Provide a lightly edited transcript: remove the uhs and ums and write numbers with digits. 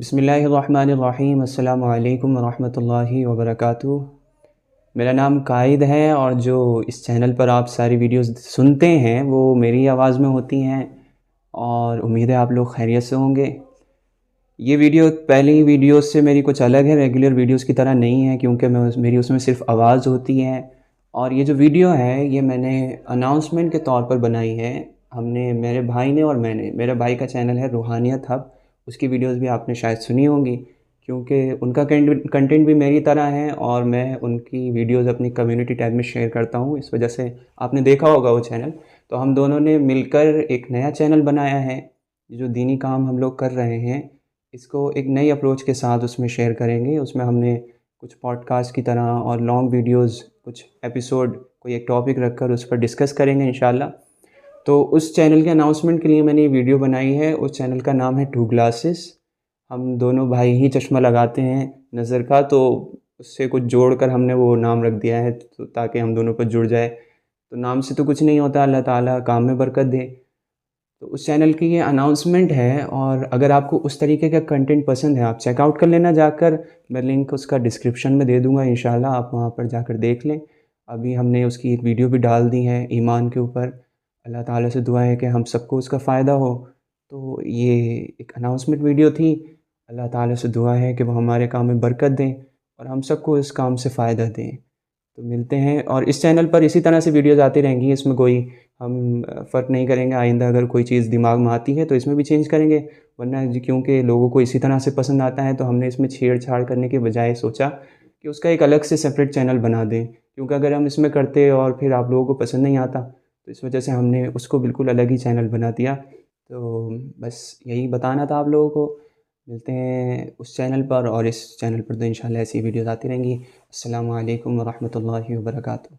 बिस्मिल्लाहिर्रहमानिर्रहीम अस्सलामु अलैकुम वरहमतुल्लाहि वबरकातुहू। मेरा नाम कायद है और जो इस चैनल पर आप सारी वीडियोस सुनते हैं वो मेरी आवाज़ में होती हैं और उम्मीद है आप लोग खैरियत से होंगे। ये वीडियो पहली वीडियोस से मेरी कुछ अलग है, रेगुलर वीडियोस की तरह नहीं है क्योंकि मेरी उसमें सिर्फ आवाज़ होती है। और ये जो वीडियो है ये मैंने अनाउंसमेंट के तौर पर बनाई है। हमने मेरे भाई ने और मैंने, मेरे भाई का चैनल है रूहानियत हब, उसकी वीडियोस भी आपने शायद सुनी होंगी क्योंकि उनका कंटेंट भी मेरी तरह है और मैं उनकी वीडियोस अपनी कम्युनिटी टैब में शेयर करता हूँ, इस वजह से आपने देखा होगा वो चैनल। तो हम दोनों ने मिलकर एक नया चैनल बनाया है। जो दीनी काम हम लोग कर रहे हैं इसको एक नई अप्रोच के साथ उसमें शेयर करेंगे। उसमें हमने कुछ पॉडकास्ट की तरह और लॉन्ग वीडियोस, कुछ एपिसोड, कोई एक टॉपिक रखकर उस पर डिस्कस करेंगे इंशाल्लाह। तो उस चैनल के अनाउंसमेंट के लिए मैंने ये वीडियो बनाई है। उस चैनल का नाम है टू ग्लासेस। हम दोनों भाई ही चश्मा लगाते हैं नज़र का, तो उससे कुछ जोड़कर हमने वो नाम रख दिया है तो ताकि हम दोनों को जुड़ जाए। तो नाम से तो कुछ नहीं होता, अल्लाह ताला काम में बरकत दे। तो उस चैनल की ये अनाउंसमेंट है और अगर आपको उस तरीके का कंटेंट पसंद है आप चेकआउट कर लेना जाकर। मैं लिंक उसका डिस्क्रिप्शन में दे दूँगा इंशाल्लाह, आप वहाँ पर जाकर देख लें। अभी हमने उसकी एक वीडियो भी डाल दी है ईमान के ऊपर। अल्लाह ताला से दुआ है कि हम सबको उसका फ़ायदा हो। तो ये एक अनाउंसमेंट वीडियो थी। अल्लाह ताला से दुआ है कि वो हमारे काम में बरकत दें और हम सबको इस काम से फ़ायदा दें। तो मिलते हैं और इस चैनल पर इसी तरह से वीडियोज़ आती रहेंगी। इसमें कोई हम फ़र्क नहीं करेंगे। आइंदा अगर कोई चीज़ दिमाग में आती है तो इसमें भी चेंज करेंगे, वरना क्योंकि लोगों को इसी तरह से पसंद आता है तो हमने इसमें छेड़-छाड़ करने के बजाय सोचा कि उसका एक अलग से सेपरेट चैनल बना दें। क्योंकि अगर हम इसमें करते और फिर आप लोगों को पसंद नहीं आता तो इस वजह से हमने उसको बिल्कुल अलग ही चैनल बना दिया। तो बस यही बताना था आप लोगों को। मिलते हैं उस चैनल पर और इस चैनल पर तो इंशाल्लाह ऐसी वीडियोज़ आती रहेंगी। अस्सलामु अलैकुम वरहमतुल्लाहि वबरकातुहू।